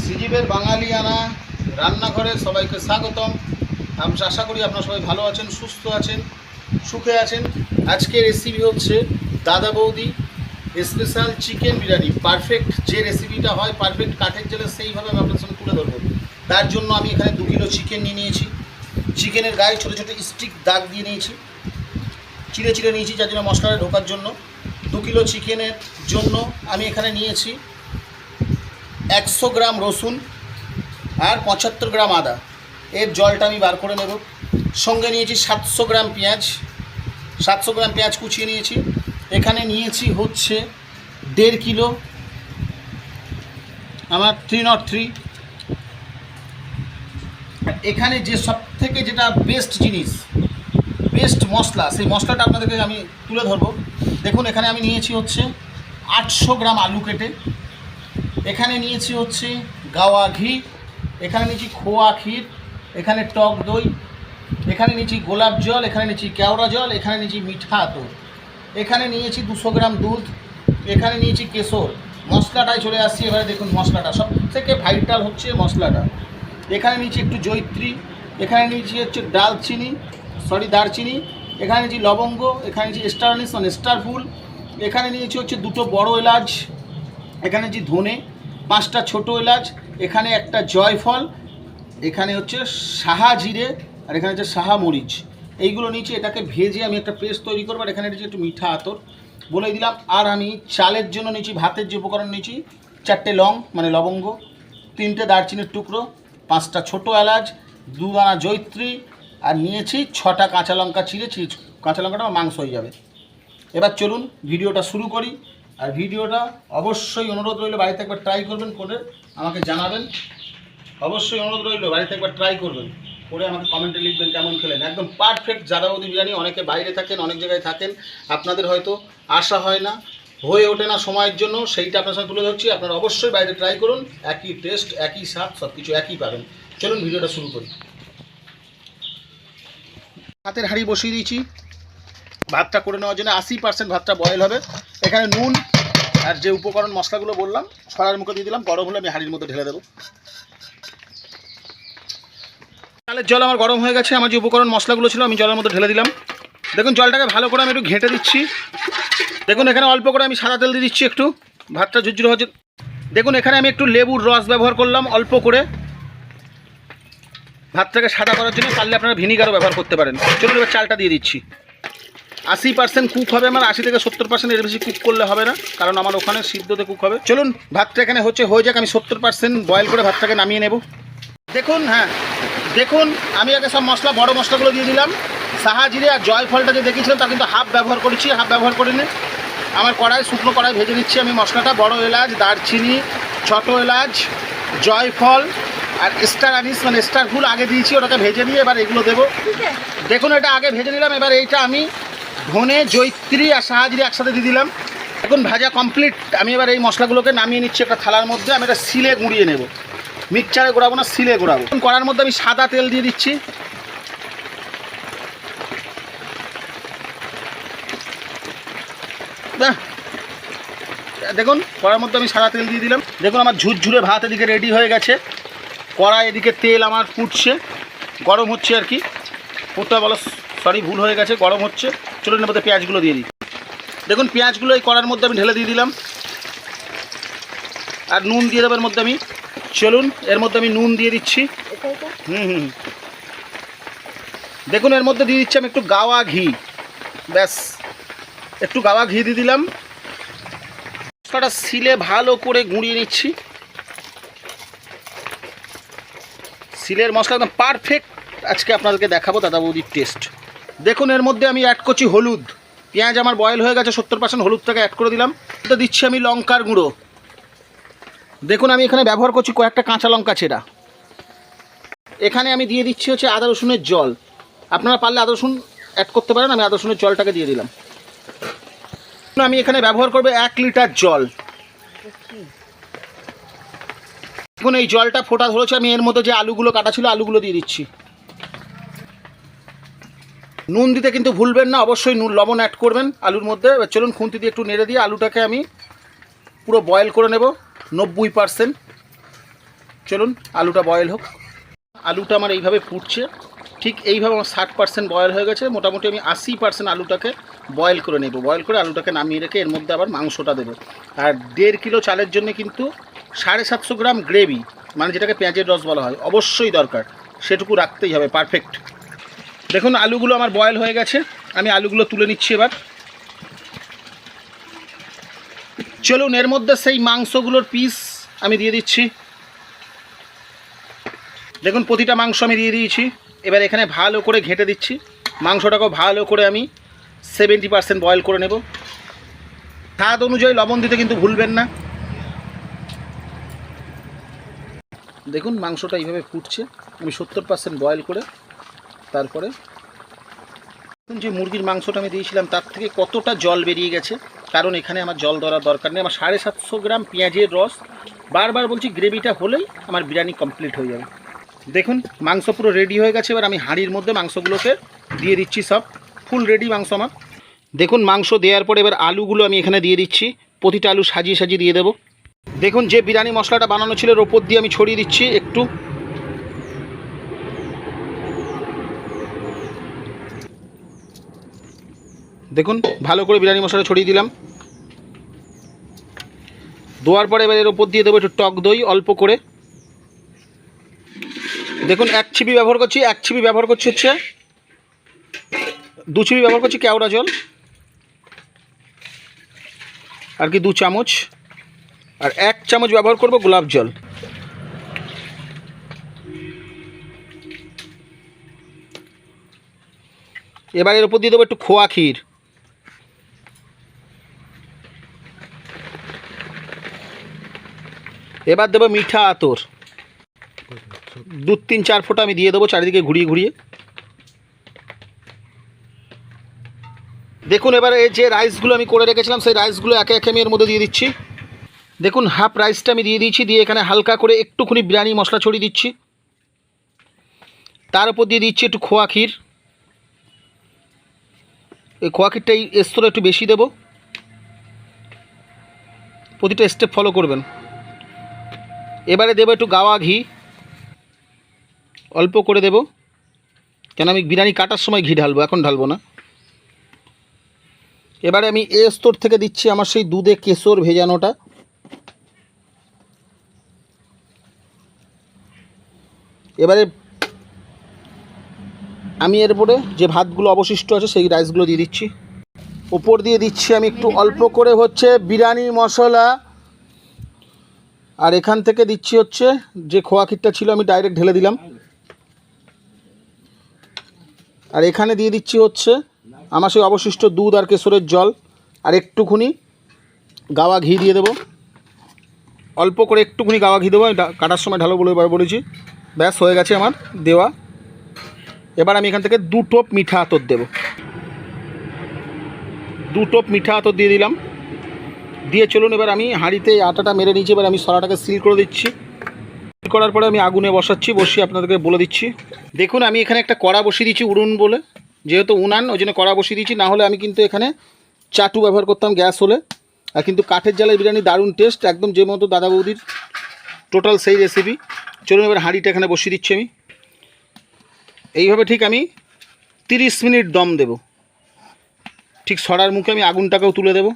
সিজিবের বাঙালিয়ানা রান্নাঘরে সবাইকে স্বাগতম। আমি আশা করি আপনারা সবাই ভালো আছেন, সুস্থ আছেন, সুখে আছেন। আজকে রেসিপি হচ্ছে দাদা বৌদি স্পেশাল চিকেন বিরিয়ানি। পারফেক্ট যে রেসিপিটা হয় পারফেক্ট কাঠের জেলে, সেইভাবে আমি আপনার সঙ্গে তুলে ধরবো। তার জন্য আমি এখানে 2 কিলো চিকেন নিয়ে নিয়েছি। চিকেনের গায়ে ছোটো ছোটো স্টিক দাগ দিয়ে নিয়েছি, চিড়ে চিড়ে নিয়েছি, যার জন্য মশলাটা ঢোকার জন্য। 2 কিলো চিকেনের জন্য আমি এখানে নিয়েছি 100 গ্রাম রসুন আর 75 গ্রাম আদা। এর জলটা আমি বার করে নেব। সঙ্গে নিয়েছি 700 গ্রাম পেঁয়াজ, 700 গ্রাম পেঁয়াজ কুচিয়ে নিয়েছি। এখানে নিয়েছি হচ্ছে 1.5 কিলো আমার 303। এখানে যে সব থেকে যেটা বেস্ট জিনিস, বেস্ট মশলা, সেই মশলাটা আপনাদেরকে আমি তুলে ধরবো। দেখুন, এখানে আমি নিয়েছি হচ্ছে 800 গ্রাম আলু কেটে, এখানে নিয়েছি হচ্ছে গাওয়া ঘি, এখানে নিয়েছি খোয়া ক্ষীর, এখানে টক দই, এখানে নিয়েছি গোলাপ জল, এখানে নিয়েছি কেওড়া জল, এখানে নিয়েছি মিঠা আতর, এখানে নিয়েছি 200 গ্রাম দুধ, এখানে নিয়েছি কেশর। মশলাটায় চলে আসছি এবারে। দেখুন, মশলাটা সব থেকে ভাইটাল হচ্ছে মশলাটা। এখানে নিয়েছি একটু জয়িত্রী, এখানে নিয়েছি হচ্ছে দারচিনি, এখানে নিয়েছি লবঙ্গ, এখানে নিয়েছি স্টার আনিস মানে স্টার ফুল, এখানে নিয়েছি হচ্ছে 2টো বড় এলাচ, এখানে নিয়েছি ধনে, 5টা ছোটো এলাচ, এখানে একটা জয়ফল, এখানে হচ্ছে সাহা জিরে, আর এখানে হচ্ছে সাহা মরিচ। এইগুলো নিচে এটাকে ভেজে আমি একটা পেস্ট তৈরি করবো। আর এখানে নিয়েছি একটু মিঠা আতর বলে দিলাম। আর আমি চালের জন্য নিয়েছি, ভাতের যে উপকরণ নিয়েছি, 4টে লং মানে লবঙ্গ, 3টে দারচিনির টুকরো, 5টা ছোটো এলাচ, 2 দানা জয়িত্রী, আর নিয়েছি 6টা কাঁচা লঙ্কা চিড়েছি। কাঁচা লঙ্কাটা আমার মাংস হয়ে যাবে। এবার চলুন ভিডিওটা শুরু করি। আর ভিডিওটা অবশ্যই অনুরোধ রইল বাড়িতে একবার ট্রাই করবেন, করে আমাকে জানাবেন। অবশ্যই অনুরোধ রইল বাড়িতে একবার ট্রাই করবেন, করে আমাকে কমেন্টে লিখবেন কেমন খেলেন। একদম পারফেক্ট দাদা বৌদি বিরিয়ানি। অনেকে বাইরে থাকেন, অনেক জায়গায় থাকেন, আপনাদের হয়তো আসা হয় না, হয়ে ওঠে না সময়ের জন্য, সেইটা আপনার সাথে তুলে ধরছি। আপনারা অবশ্যই বাইরে ট্রাই করুন, একই টেস্ট, একই স্বাদ, সব কিছু একই পাবেন। চলুন ভিডিওটা শুরু করি। ভাতের হাঁড়ি বসিয়ে দিয়েছি ভাতটা করে নেওয়ার জন্য। 80% ভাতটা বয়েল হবে। এখানে নুন আর যে উপকরণ মশলাগুলো বললাম ছড়ার মুখে দিয়ে দিলাম। গরম হলে আমি হাঁড়ির মধ্যে ঢেলে দেবো। চালের জল আমার গরম হয়ে গেছে। আমার যে উপকরণ মশলাগুলো ছিল আমি জলের মধ্যে ঢেলে দিলাম। দেখুন, জলটাকে ভালো করে আমি একটু ঘেঁটে দিচ্ছি। দেখুন, এখানে অল্প করে আমি সাদা তেল দিয়ে দিচ্ছি একটু, ভাতটা ঝুরঝুরে হচ্ছে। দেখুন, এখানে আমি একটু লেবুর রস ব্যবহার করলাম অল্প করে, ভাতটাকে সাদা করার জন্য। পারলে আপনারা ভিনিগারও ব্যবহার করতে পারেন। চলুন এবার চালটা দিয়ে দিচ্ছি। 80% কুক হবে আমার, 80 থেকে 70%। এর বেশি কুক করলে হবে না, কারণ আমার ওখানে সিদ্ধতে কুক হবে। চলুন ভাতটা এখানে হয়ে যাক। আমি 70% বয়েল করে ভাতটাকে নামিয়ে নেব। দেখুন, দেখুন, আমি আগে সব মশলা, বড় মশলাগুলো দিয়ে দিলাম। সাহা জিরে আর জয়ফলটা যে দেখিয়েছিলাম তা কিন্তু হাফ ব্যবহার করেছি, হাফ ব্যবহার করিনি। আমার শুকনো কড়াই ভেজে নিচ্ছি আমি মশলাটা। বড় এলাচ, দারচিনি, ছোটো এলাচ, জয়ফল আর স্টার আনিস মানে স্টার ফুল আগে দিয়েছি, ওটাকে ভেজে নিয়ে এবার এগুলো দেবো। দেখুন, এটা আগে ভেজে নিলাম। এবার এইটা আমি ধনে, জয়িত্রী আর সাহা জিরে একসাথে দিয়ে দিলাম। এখন ভাজা কমপ্লিট। আমি এবার এই মশলাগুলোকে নামিয়ে নিচ্ছি একটা থালার মধ্যে। আমি এটা শিলে গুঁড়িয়ে নেব, মিক্সচারে গোড়াবো না, শিলে গোড়াবো। কড়ার মধ্যে আমি সাদা তেল দিয়ে দিচ্ছি। দেখুন, কড়ার মধ্যে আমি সাদা তেল দিয়ে দিলাম। দেখুন, আমার ঝুরঝুরে ভাত এদিকে রেডি হয়ে গেছে। কড়াই এদিকে তেল আমার ফুটছে, গরম হচ্ছে আর কি। ফুটতে বলো, সরি ভুল হয়ে গেছে, গরম হচ্ছে। চলুন এর মধ্যে পেঁয়াজগুলো দিয়ে দিই। দেখুন, পেঁয়াজগুলো এই কড়ার মধ্যে আমি ঢেলে দিয়ে দিলাম। আর নুন দিয়ে দেবো এর মধ্যে আমি। চলুন এর মধ্যে আমি নুন দিয়ে দিচ্ছি। দেখুন, এর মধ্যে দিয়ে দিচ্ছি আমি একটু গাওয়া ঘি। ব্যাস, একটু গাওয়া ঘি দিয়ে দিলাম। মশলাটা শিলে ভালো করে গুঁড়িয়ে নিচ্ছি। শিলের মশলা একদম পারফেক্ট আজকে আপনাদেরকে দেখাবো দাদা বৌদির টেস্ট। দেখুন, এর মধ্যে আমি অ্যাড করছি হলুদ। পেঁয়াজ আমার বয়েল হয়ে গেছে, 70% হলুদটাকে অ্যাড করে দিলাম। এটা দিচ্ছি আমি লঙ্কার গুঁড়ো। দেখুন, আমি এখানে ব্যবহার করছি কয়েকটা কাঁচা লঙ্কা ছেঁড়া। এখানে আমি দিয়ে দিচ্ছি হচ্ছে আদা রসুনের জল। আপনারা পারলে আদা রসুন অ্যাড করতে পারেন, আমি আদা রসুনের জলটাকে দিয়ে দিলাম। আমি এখানে ব্যবহার করবো 1 লিটার জল। এখন এই জলটা ফোটা ধরেছে, আমি এর মধ্যে যে আলুগুলো কাটা ছিল আলুগুলো দিয়ে দিচ্ছি। নুন দিতে কিন্তু ভুলবেন না, অবশ্যই লবণ অ্যাড করবেন আলুর মধ্যে। চলুন খুন্তি দিয়ে একটু নেড়ে দিয়ে আলুটাকে আমি পুরো বয়েল করে নেব 90%। চলুন আলুটা বয়েল হোক। আলুটা আমার এইভাবে ফুটছে, ঠিক এইভাবে আমার 60% বয়েল হয়ে গেছে। মোটামুটি আমি 80% আলুটাকে বয়েল করে নেব। বয়েল করে আলুটাকে নামিয়ে রেখে এর মধ্যে আবার মাংসটা দেবো। আর 1.5 কিলো চালের জন্য কিন্তু 750 গ্রাম গ্রেভি, মানে যেটাকে পেঁয়াজের রস বলা হয়, অবশ্যই দরকার। সেটুকু রাখতেই হবে, পারফেক্ট। দেখুন আলুগুলো আমার বয়েল হয়ে গেছে, আমি আলুগুলো তুলে নিচ্ছি এবার। চলুন এর মধ্যে সেই মাংসগুলোর পিস আমি দিয়ে দিচ্ছি। দেখুন প্রতিটা মাংস আমি দিয়ে দিয়েছি। এবার এখানে ভালো করে ঘেঁটে দিচ্ছি। মাংসটাকেও ভালো করে আমি 70% বয়েল করে নেব। স্বাদ অনুযায়ী লবণ দিতে কিন্তু ভুলবেন না। দেখুন মাংসটা এইভাবে ফুটছে, আমি 70% বয়েল করে তারপরে যে মুরগির মাংসটা আমি দিয়েছিলাম তার থেকে কতটা জল বেরিয়ে গেছে, কারণ এখানে আমার জল দেওয়ার দরকার নেই। আমার 750 গ্রাম পেঁয়াজের রস, বারবার বলছি গ্রেভিটা হলেই আমার বিরিয়ানি কমপ্লিট হয়ে যাবে। দেখুন মাংস পুরো রেডি হয়ে গেছে। এবার আমি হাঁড়ির মধ্যে মাংসগুলোকে দিয়ে দিচ্ছি, সব ফুল রেডি মাংস আমার। দেখুন মাংস দেওয়ার পরে এবার আলুগুলো আমি এখানে দিয়ে দিচ্ছি। প্রতিটা আলু সাজিয়ে সাজিয়ে দিয়ে দেবো। দেখুন যে বিরিয়ানি মশলাটা বানানো ছিল এর ওপর দিয়ে আমি ছড়িয়ে দিচ্ছি একটু। দেখুন ভালো করে বিরিয়ানি মশলা ছড়িয়ে দিলাম। দেওয়ার পরে এবার এর ওপর দিয়ে দেবো একটু টক দই অল্প করে। দেখুন 1 ছিপি ব্যবহার করছি, 1 ছিপি ব্যবহার করছি হচ্ছে 2 ছিপি ব্যবহার করছি কেওড়া জল, আর কি 2 চামচ, আর 1 চামচ ব্যবহার করব গোলাপ জল। এবার এর উপর দিয়ে দেবো একটু খোয়া ক্ষীর। এবার দেবো মিঠা আতর 2-3-4 ফোঁটা আমি দিয়ে দেবো চারিদিকে ঘুরিয়ে ঘুরিয়ে। দেখুন এবার এই যে রাইসগুলো আমি করে রেখেছিলাম সেই রাইসগুলো একে একে আমি এর মধ্যে দিয়ে দিচ্ছি। দেখুন হাফ রাইসটা আমি দিয়ে দিয়েছি, দিয়ে এখানে হালকা করে একটুখানি বিরিয়ানি মশলা ছড়িয়ে দিচ্ছি। তার উপর দিয়ে দিচ্ছি একটু খোয়া ক্ষীর। এই খোয়া ক্ষীরটা এই স্তরে একটু বেশি দেবো, প্রতিটা স্টেপ ফলো করবেন। এবারে দেবো একটু গাওয়া ঘি, অল্প করে দেব, কেন আমি বিরিয়ানি কাটার সময় ঘি ঢালবো, এখন ঢালবো না। এবারে আমি এই স্তর থেকে দিচ্ছি আমার সেই দুধে কেশর ভেজানোটা। এবারে আমি এর উপরে যে ভাতগুলো অবশিষ্ট আছে সেই রাইসগুলো দিয়ে দিচ্ছি। ওপর দিয়ে দিচ্ছি আমি একটু অল্প করে হচ্ছে বিরিয়ানি মশলা, আর এখান থেকে দিচ্ছি হচ্ছে যে খোয়া ক্ষীরটা ছিল আমি ডাইরেক্ট ঢেলে দিলাম। আর এখানে দিয়ে দিচ্ছি হচ্ছে আমার সেই অবশিষ্ট দুধ আর কেশরের জল, আর একটুখানি গাওয়া ঘি দিয়ে দেবো, অল্প করে একটুখানি গাওয়া ঘি দেবো। কাটার সময় ঢালো বলে এবার বলেছি। ব্যাস হয়ে গেছে আমার দেওয়া। এবার আমি এখান থেকে 2 টোপ মিঠা আতর দেবো, 2 টোপ মিঠা আতর দিয়ে দিলাম। দিয়ে চলুন এবার আমি হাঁড়িতে আটাটা মেরে নিয়েছি, এবার আমি সরাটাকে সিল করে দিচ্ছি। সিল করার পরে আমি আগুনে বসাচ্ছি, বসিয়ে আপনাদেরকে বলে দিচ্ছি। দেখুন আমি এখানে একটা কড়া বসিয়ে দিচ্ছি উনুন বলে, যেহেতু উনান ওই জন্য কড়া বসিয়ে দিচ্ছি। না হলে আমি কিন্তু এখানে চাটু ব্যবহার করতাম গ্যাস হলে। আর কিন্তু কাঠের জালের বিরিয়ানি দারুণ টেস্ট, একদম যে মতো দাদা বৌদির টোটাল সেই রেসিপি। চলুন এবার হাঁড়িটা এখানে বসিয়ে দিচ্ছি আমি। এইভাবে ঠিক আমি 30 মিনিট দম দেব। ঠিক সরার মুখে আমি আগুনটাকেও তুলে দেব।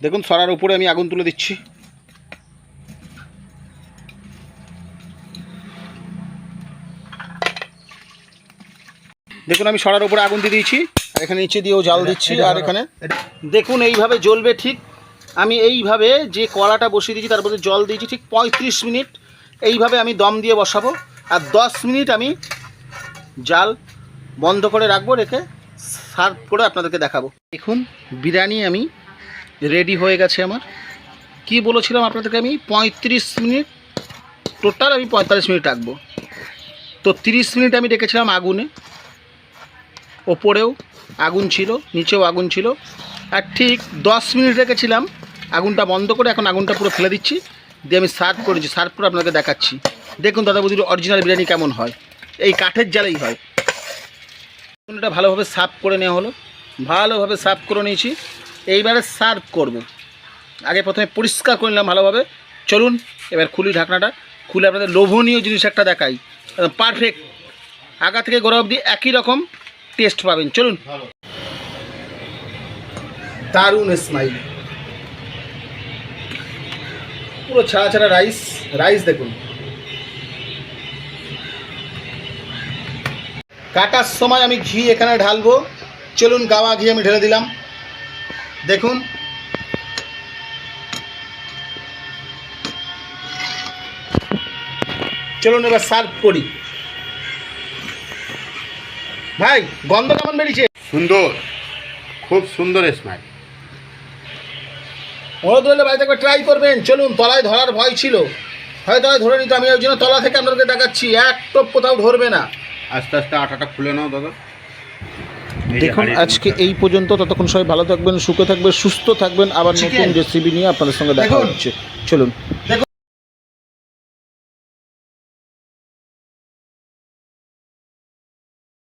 দেখুন সরার উপরে আমি আগুন তুলে দিচ্ছি। দেখুন আমি সরার উপরে আগুন দিয়ে দিয়েছি, আর এখানে নিচে দিয়েও জাল দিচ্ছি। আর এখানে দেখুন এইভাবে জ্বলবে। ঠিক আমি এইভাবে যে কড়াটা বসিয়ে দিয়েছি তারপরে জল দিয়েছি, ঠিক 35 মিনিট এইভাবে আমি দম দিয়ে বসাবো। আর 10 মিনিট আমি জাল বন্ধ করে রাখবো, রেখে সার্ভ করে আপনাদেরকে দেখাবো। দেখুন বিরিয়ানি আমি রেডি হয়ে গেছে আমার। কি বলেছিলাম আপনাদেরকে আমি 35 মিনিট, টোটাল আমি 45 মিনিট রাখবো। তো 30 মিনিট আমি রেখেছিলাম আগুনে, ওপরেও আগুন ছিল নিচেও আগুন ছিল। আর ঠিক 10 মিনিট রেখেছিলাম আগুনটা বন্ধ করে। এখন আগুনটা পুরো ফেলে দিচ্ছি, দিয়ে আমি সার্ভ করেছি। সার্ভ করে আপনাদেরকে দেখাচ্ছি। দেখুন দাদা বৌদির অরিজিনাল বিরিয়ানি কেমন হয়, এই কাঠের জালেই হয়। এটা ভালোভাবে সার্ভ করে নেওয়া হলো, ভালোভাবে সার্ভ করে নিয়েছি। এইবারে সার্ভ করব। আগে প্রথমে পরিষ্কার করে নিলাম ভালোভাবে। চলুন এবার খুলি ঢাকনাটা, খুলে আপনাদের লোভনীয় জিনিস একটা দেখাই, পারফেক্ট আগা থেকে গোড়া অবধি একই রকম টেস্ট পাবেন। চলুন। দারুণ স্মাইল, পুরো ছাড়া ছাড়া রাইস। রাইস দেখুন, কাটার সময় আমি ঘি এখানে ঢালবো। চলুন, গাওয়া ঘি আমি ঢেলে দিলাম। দেখুন, চলুন এবার সার্ভ করি। ভাই গন্ধ কেমন বেরিয়েছে? সুন্দর, খুব সুন্দর স্মাইল। অনুরোধ রইলে বাড়িতে একবার ট্রাই করবেন। চলুন, তলায় ধরার ভয় ছিল, হয় তলায় ধরে নিত, আমি ওই জন্য তলা থেকে আপনাদেরকে দেখাচ্ছি, এক টোপ কোথাও ধরবে না। আস্তে আস্তে আটাটা খুলে নাও দাদা। দেখুন, আজকে এই পর্যন্ত। ততক্ষণ সবাই ভালো থাকবেন, সুখে থাকবেন, সুস্থ থাকবেন। আবার নতুন রেসিপি নিয়ে আপনাদের সঙ্গে দেখা হচ্ছে। চলুন।